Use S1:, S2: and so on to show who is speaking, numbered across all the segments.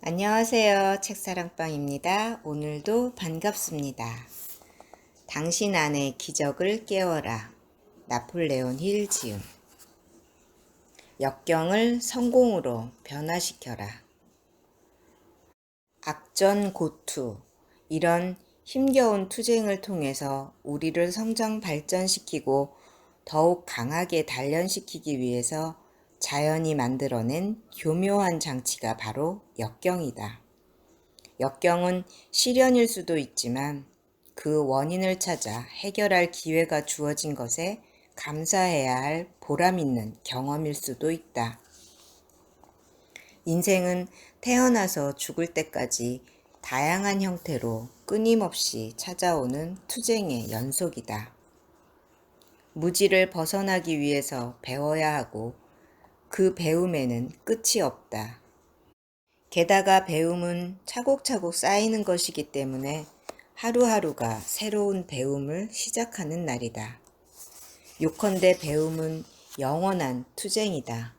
S1: 안녕하세요. 책사랑방입니다. 오늘도 반갑습니다. 당신 안의 기적을 깨워라. 나폴레온 힐 지음. 역경을 성공으로 변화시켜라. 악전 고투. 이런 힘겨운 투쟁을 통해서 우리를 성장 발전시키고 더욱 강하게 단련시키기 위해서 자연이 만들어낸 교묘한 장치가 바로 역경이다. 역경은 시련일 수도 있지만 그 원인을 찾아 해결할 기회가 주어진 것에 감사해야 할 보람 있는 경험일 수도 있다. 인생은 태어나서 죽을 때까지 다양한 형태로 끊임없이 찾아오는 투쟁의 연속이다. 무지를 벗어나기 위해서 배워야 하고 그 배움에는 끝이 없다. 게다가 배움은 차곡차곡 쌓이는 것이기 때문에 하루하루가 새로운 배움을 시작하는 날이다. 요컨대 배움은 영원한 투쟁이다.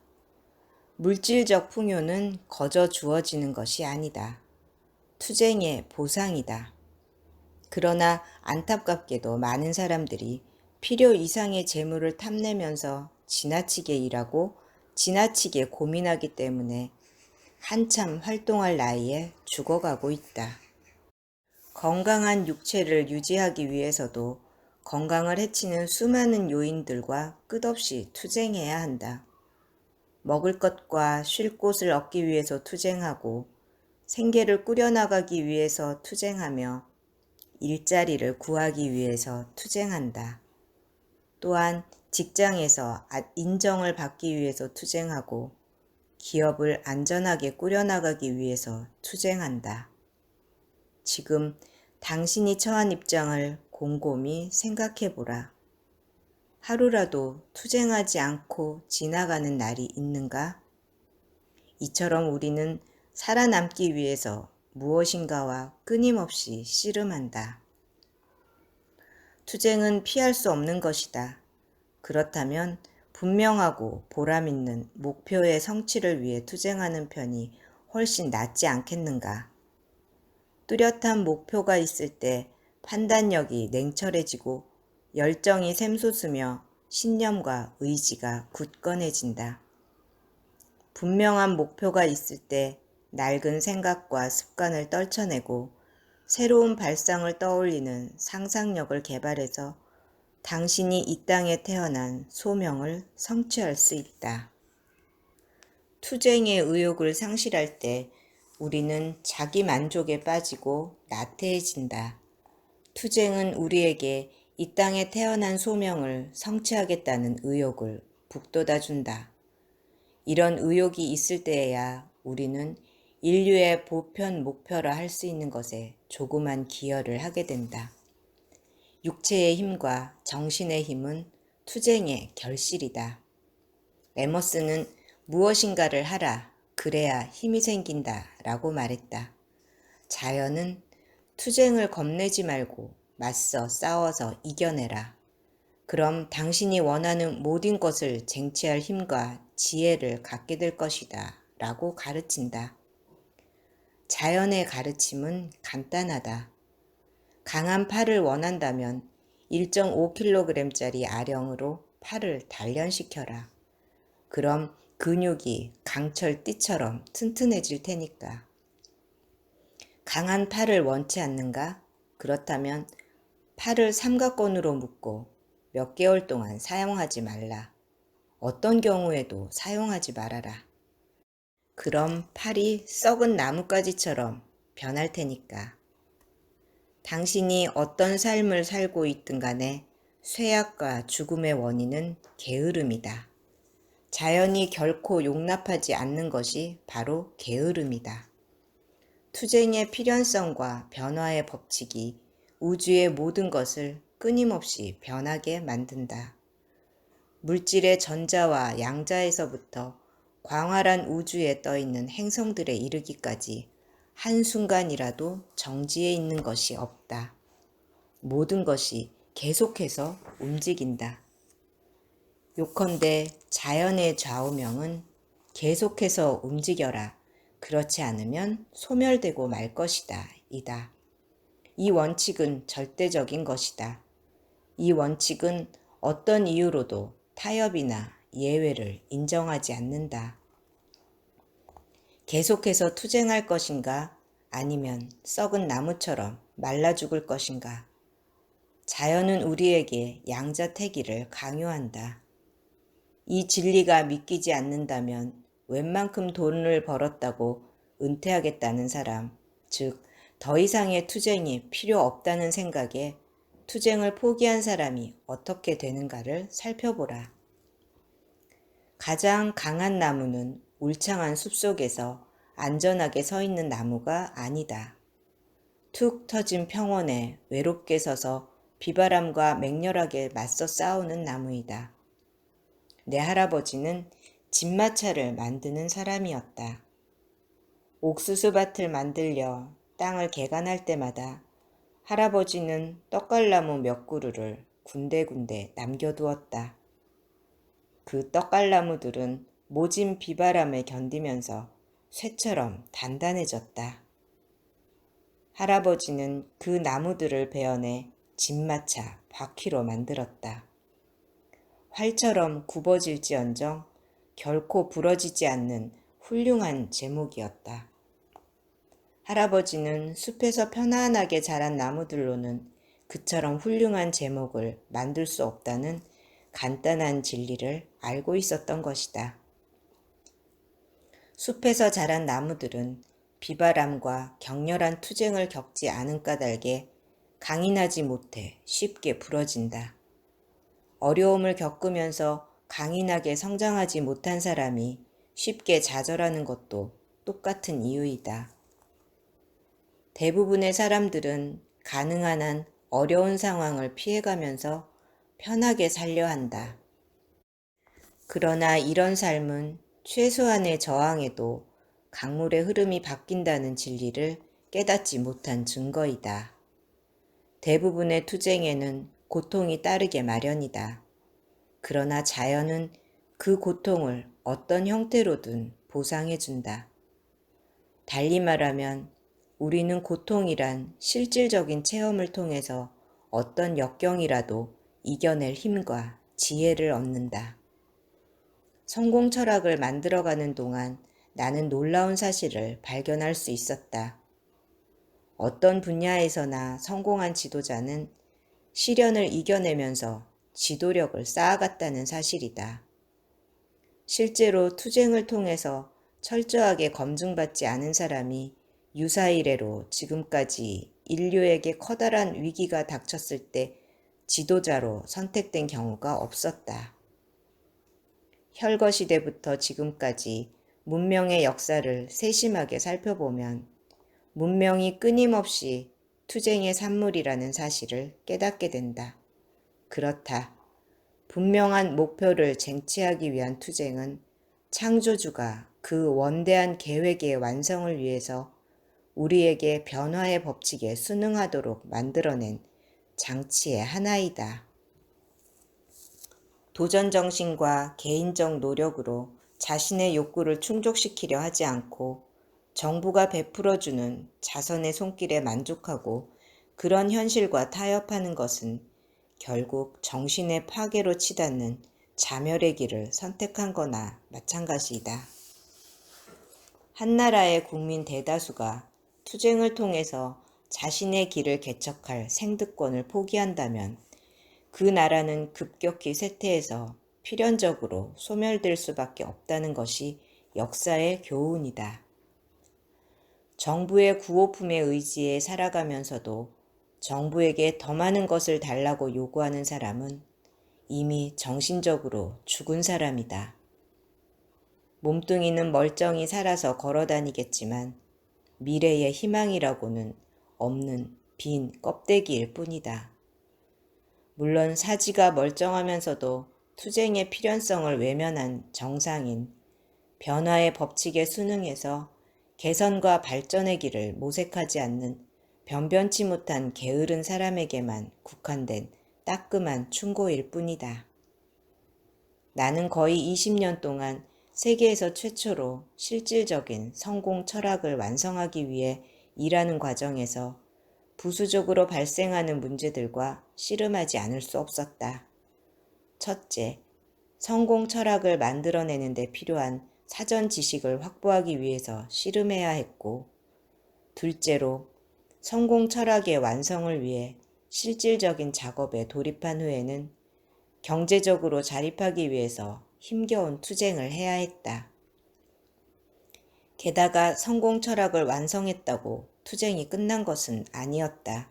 S1: 물질적 풍요는 거저 주어지는 것이 아니다. 투쟁의 보상이다. 그러나 안타깝게도 많은 사람들이 필요 이상의 재물을 탐내면서 지나치게 일하고 지나치게 고민하기 때문에 한참 활동할 나이에 죽어가고 있다. 건강한 육체를 유지하기 위해서도 건강을 해치는 수많은 요인들과 끝없이 투쟁해야 한다. 먹을 것과 쉴 곳을 얻기 위해서 투쟁하고 생계를 꾸려나가기 위해서 투쟁하며 일자리를 구하기 위해서 투쟁한다. 또한 직장에서 인정을 받기 위해서 투쟁하고 기업을 안전하게 꾸려나가기 위해서 투쟁한다. 지금 당신이 처한 입장을 곰곰이 생각해보라. 하루라도 투쟁하지 않고 지나가는 날이 있는가? 이처럼 우리는 살아남기 위해서 무엇인가와 끊임없이 씨름한다. 투쟁은 피할 수 없는 것이다. 그렇다면 분명하고 보람있는 목표의 성취를 위해 투쟁하는 편이 훨씬 낫지 않겠는가? 뚜렷한 목표가 있을 때 판단력이 냉철해지고 열정이 샘솟으며 신념과 의지가 굳건해진다. 분명한 목표가 있을 때 낡은 생각과 습관을 떨쳐내고 새로운 발상을 떠올리는 상상력을 개발해서 당신이 이 땅에 태어난 소명을 성취할 수 있다. 투쟁의 의욕을 상실할 때 우리는 자기 만족에 빠지고 나태해진다. 투쟁은 우리에게 이 땅에 태어난 소명을 성취하겠다는 의욕을 북돋아준다. 이런 의욕이 있을 때에야 우리는 인류의 보편 목표라 할 수 있는 것에 조그만 기여를 하게 된다. 육체의 힘과 정신의 힘은 투쟁의 결실이다. 에머스는 무엇인가를 하라, 그래야 힘이 생긴다 라고 말했다. 자연은 투쟁을 겁내지 말고 맞서 싸워서 이겨내라. 그럼 당신이 원하는 모든 것을 쟁취할 힘과 지혜를 갖게 될 것이다 라고 가르친다. 자연의 가르침은 간단하다. 강한 팔을 원한다면 1.5kg짜리 아령으로 팔을 단련시켜라. 그럼 근육이 강철띠처럼 튼튼해질 테니까. 강한 팔을 원치 않는가? 그렇다면 팔을 삼각건으로 묶고 몇 개월 동안 사용하지 말라. 어떤 경우에도 사용하지 말아라. 그럼 팔이 썩은 나뭇가지처럼 변할 테니까. 당신이 어떤 삶을 살고 있든 간에 쇠약과 죽음의 원인은 게으름이다. 자연이 결코 용납하지 않는 것이 바로 게으름이다. 투쟁의 필연성과 변화의 법칙이 우주의 모든 것을 끊임없이 변하게 만든다. 물질의 전자와 양자에서부터 광활한 우주에 떠있는 행성들에 이르기까지 한순간이라도 정지해 있는 것이 없다. 모든 것이 계속해서 움직인다. 요컨대 자연의 좌우명은 계속해서 움직여라. 그렇지 않으면 소멸되고 말 것이다. 이다. 이 원칙은 절대적인 것이다. 이 원칙은 어떤 이유로도 타협이나 예외를 인정하지 않는다. 계속해서 투쟁할 것인가? 아니면 썩은 나무처럼 말라 죽을 것인가? 자연은 우리에게 양자택일을 강요한다. 이 진리가 믿기지 않는다면 웬만큼 돈을 벌었다고 은퇴하겠다는 사람, 즉 더 이상의 투쟁이 필요 없다는 생각에 투쟁을 포기한 사람이 어떻게 되는가를 살펴보라. 가장 강한 나무는 울창한 숲속에서 안전하게 서 있는 나무가 아니다. 툭 터진 평원에 외롭게 서서 비바람과 맹렬하게 맞서 싸우는 나무이다. 내 할아버지는 진마차를 만드는 사람이었다. 옥수수밭을 만들려 땅을 개간할 때마다 할아버지는 떡갈나무 몇 그루를 군데군데 남겨두었다. 그 떡갈나무들은 모진 비바람을 견디면서 쇠처럼 단단해졌다. 할아버지는 그 나무들을 베어내 진마차 바퀴로 만들었다. 활처럼 굽어질지언정 결코 부러지지 않는 훌륭한 제목이었다. 할아버지는 숲에서 편안하게 자란 나무들로는 그처럼 훌륭한 제목을 만들 수 없다는 간단한 진리를 알고 있었던 것이다. 숲에서 자란 나무들은 비바람과 격렬한 투쟁을 겪지 않은 까닭에 강인하지 못해 쉽게 부러진다. 어려움을 겪으면서 강인하게 성장하지 못한 사람이 쉽게 좌절하는 것도 똑같은 이유이다. 대부분의 사람들은 가능한 한 어려운 상황을 피해가면서 편하게 살려 한다. 그러나 이런 삶은 최소한의 저항에도 강물의 흐름이 바뀐다는 진리를 깨닫지 못한 증거이다. 대부분의 투쟁에는 고통이 따르게 마련이다. 그러나 자연은 그 고통을 어떤 형태로든 보상해준다. 달리 말하면 우리는 고통이란 실질적인 체험을 통해서 어떤 역경이라도 이겨낼 힘과 지혜를 얻는다. 성공 철학을 만들어가는 동안 나는 놀라운 사실을 발견할 수 있었다. 어떤 분야에서나 성공한 지도자는 시련을 이겨내면서 지도력을 쌓아갔다는 사실이다. 실제로 투쟁을 통해서 철저하게 검증받지 않은 사람이 유사 이래로 지금까지 인류에게 커다란 위기가 닥쳤을 때 지도자로 선택된 경우가 없었다. 혈거시대부터 지금까지 문명의 역사를 세심하게 살펴보면 문명이 끊임없이 투쟁의 산물이라는 사실을 깨닫게 된다. 그렇다. 분명한 목표를 쟁취하기 위한 투쟁은 창조주가 그 원대한 계획의 완성을 위해서 우리에게 변화의 법칙에 순응하도록 만들어낸 장치의 하나이다. 도전정신과 개인적 노력으로 자신의 욕구를 충족시키려 하지 않고 정부가 베풀어주는 자선의 손길에 만족하고 그런 현실과 타협하는 것은 결국 정신의 파괴로 치닫는 자멸의 길을 선택한 거나 마찬가지이다. 한 나라의 국민 대다수가 투쟁을 통해서 자신의 길을 개척할 생득권을 포기한다면 그 나라는 급격히 쇠퇴해서 필연적으로 소멸될 수밖에 없다는 것이 역사의 교훈이다. 정부의 구호품에 의지해 살아가면서도 정부에게 더 많은 것을 달라고 요구하는 사람은 이미 정신적으로 죽은 사람이다. 몸뚱이는 멀쩡히 살아서 걸어다니겠지만 미래의 희망이라고는 없는 빈 껍데기일 뿐이다. 물론 사지가 멀쩡하면서도 투쟁의 필연성을 외면한 정상인, 변화의 법칙에 순응해서 개선과 발전의 길을 모색하지 않는 변변치 못한 게으른 사람에게만 국한된 따끔한 충고일 뿐이다. 나는 거의 20년 동안 세계에서 최초로 실질적인 성공 철학을 완성하기 위해 일하는 과정에서 부수적으로 발생하는 문제들과 씨름하지 않을 수 없었다. 첫째, 성공 철학을 만들어내는 데 필요한 사전 지식을 확보하기 위해서 씨름해야 했고, 둘째로 성공 철학의 완성을 위해 실질적인 작업에 돌입한 후에는 경제적으로 자립하기 위해서 힘겨운 투쟁을 해야 했다. 게다가 성공 철학을 완성했다고 투쟁이 끝난 것은 아니었다.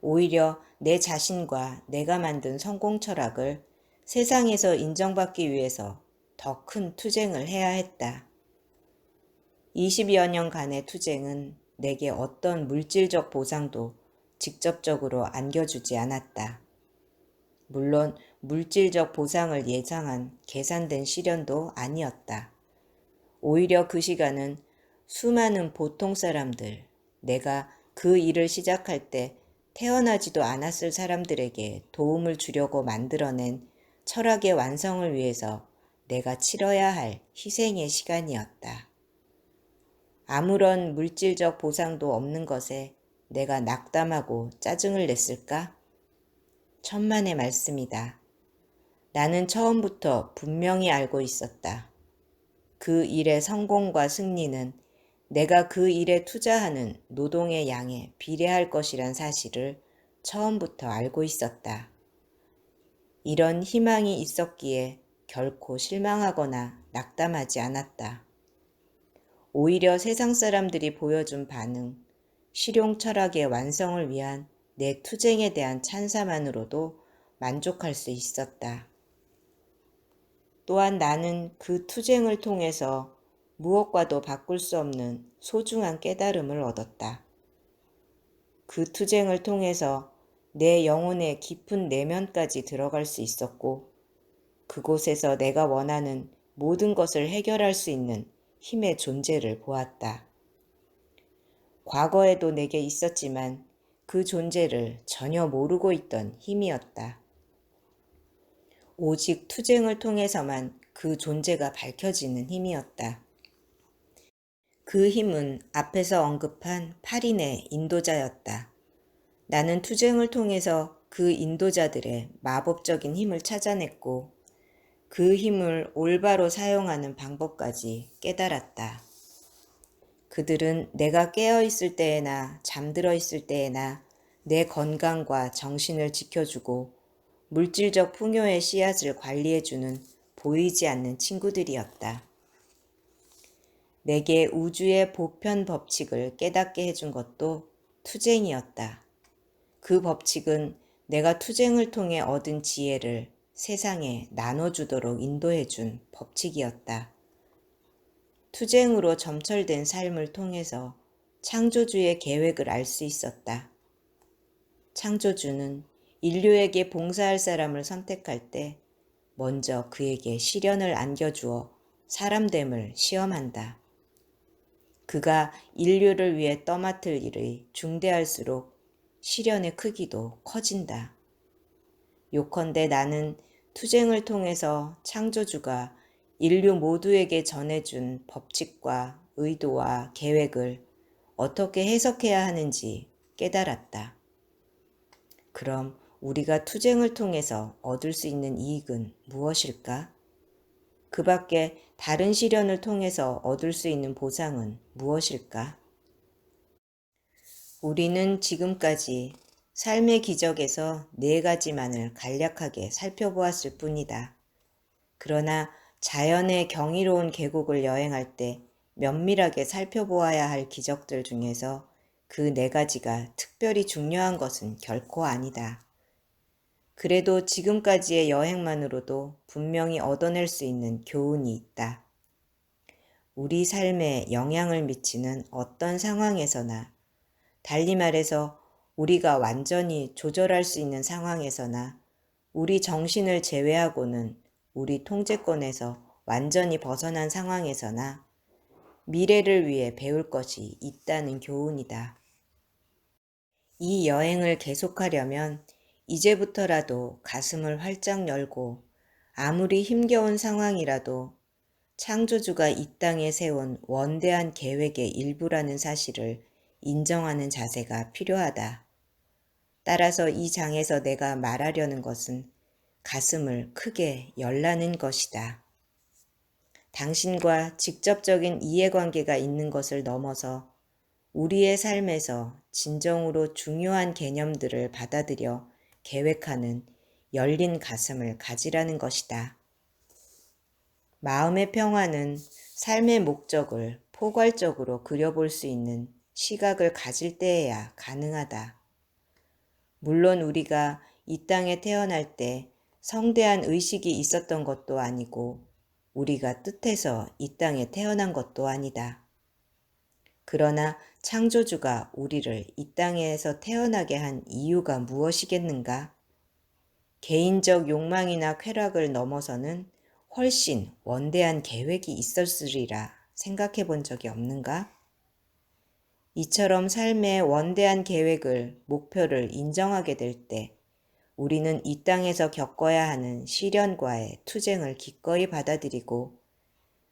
S1: 오히려 내 자신과 내가 만든 성공 철학을 세상에서 인정받기 위해서 더 큰 투쟁을 해야 했다. 20여 년간의 투쟁은 내게 어떤 물질적 보상도 직접적으로 안겨주지 않았다. 물론 물질적 보상을 예상한 계산된 시련도 아니었다. 오히려 그 시간은 수많은 보통 사람들, 내가 그 일을 시작할 때 태어나지도 않았을 사람들에게 도움을 주려고 만들어낸 철학의 완성을 위해서 내가 치러야 할 희생의 시간이었다. 아무런 물질적 보상도 없는 것에 내가 낙담하고 짜증을 냈을까? 천만의 말씀이다. 나는 처음부터 분명히 알고 있었다. 그 일의 성공과 승리는 내가 그 일에 투자하는 노동의 양에 비례할 것이란 사실을 처음부터 알고 있었다. 이런 희망이 있었기에 결코 실망하거나 낙담하지 않았다. 오히려 세상 사람들이 보여준 반응, 실용 철학의 완성을 위한 내 투쟁에 대한 찬사만으로도 만족할 수 있었다. 또한 나는 그 투쟁을 통해서 무엇과도 바꿀 수 없는 소중한 깨달음을 얻었다. 그 투쟁을 통해서 내 영혼의 깊은 내면까지 들어갈 수 있었고, 그곳에서 내가 원하는 모든 것을 해결할 수 있는 힘의 존재를 보았다. 과거에도 내게 있었지만 그 존재를 전혀 모르고 있던 힘이었다. 오직 투쟁을 통해서만 그 존재가 밝혀지는 힘이었다. 그 힘은 앞에서 언급한 8인의 인도자였다. 나는 투쟁을 통해서 그 인도자들의 마법적인 힘을 찾아냈고 그 힘을 올바로 사용하는 방법까지 깨달았다. 그들은 내가 깨어있을 때에나 잠들어 있을 때에나 내 건강과 정신을 지켜주고 물질적 풍요의 씨앗을 관리해주는 보이지 않는 친구들이었다. 내게 우주의 보편 법칙을 깨닫게 해준 것도 투쟁이었다. 그 법칙은 내가 투쟁을 통해 얻은 지혜를 세상에 나눠주도록 인도해준 법칙이었다. 투쟁으로 점철된 삶을 통해서 창조주의 계획을 알 수 있었다. 창조주는 인류에게 봉사할 사람을 선택할 때 먼저 그에게 시련을 안겨주어 사람됨을 시험한다. 그가 인류를 위해 떠맡을 일이 중대할수록 시련의 크기도 커진다. 요컨대 나는 투쟁을 통해서 창조주가 인류 모두에게 전해준 법칙과 의도와 계획을 어떻게 해석해야 하는지 깨달았다. 그럼 우리가 투쟁을 통해서 얻을 수 있는 이익은 무엇일까? 그 밖에 다른 시련을 통해서 얻을 수 있는 보상은 무엇일까? 우리는 지금까지 삶의 기적에서 4가지만을 간략하게 살펴보았을 뿐이다. 그러나 자연의 경이로운 계곡을 여행할 때 면밀하게 살펴보아야 할 기적들 중에서 그 4가지가 특별히 중요한 것은 결코 아니다. 그래도 지금까지의 여행만으로도 분명히 얻어낼 수 있는 교훈이 있다. 우리 삶에 영향을 미치는 어떤 상황에서나, 달리 말해서 우리가 완전히 조절할 수 있는 상황에서나, 우리 정신을 제외하고는 우리 통제권에서 완전히 벗어난 상황에서나 미래를 위해 배울 것이 있다는 교훈이다. 이 여행을 계속하려면 이제부터라도 가슴을 활짝 열고 아무리 힘겨운 상황이라도 창조주가 이 땅에 세운 원대한 계획의 일부라는 사실을 인정하는 자세가 필요하다. 따라서 이 장에서 내가 말하려는 것은 가슴을 크게 열라는 것이다. 당신과 직접적인 이해관계가 있는 것을 넘어서 우리의 삶에서 진정으로 중요한 개념들을 받아들여 계획하는 열린 가슴을 가지라는 것이다. 마음의 평화는 삶의 목적을 포괄적으로 그려볼 수 있는 시각을 가질 때에야 가능하다. 물론 우리가 이 땅에 태어날 때 성대한 의식이 있었던 것도 아니고 우리가 뜻해서 이 땅에 태어난 것도 아니다. 그러나 창조주가 우리를 이 땅에서 태어나게 한 이유가 무엇이겠는가? 개인적 욕망이나 쾌락을 넘어서는 훨씬 원대한 계획이 있었으리라 생각해 본 적이 없는가? 이처럼 삶의 원대한 계획을, 목표를 인정하게 될 때 우리는 이 땅에서 겪어야 하는 시련과의 투쟁을 기꺼이 받아들이고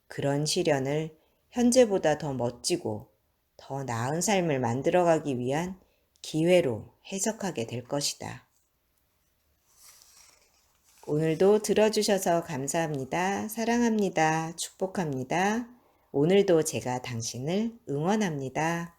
S1: 그런 시련을 현재보다 더 멋지고 더 나은 삶을 만들어가기 위한 기회로 해석하게 될 것이다. 오늘도 들어주셔서 감사합니다. 사랑합니다. 축복합니다. 오늘도 제가 당신을 응원합니다.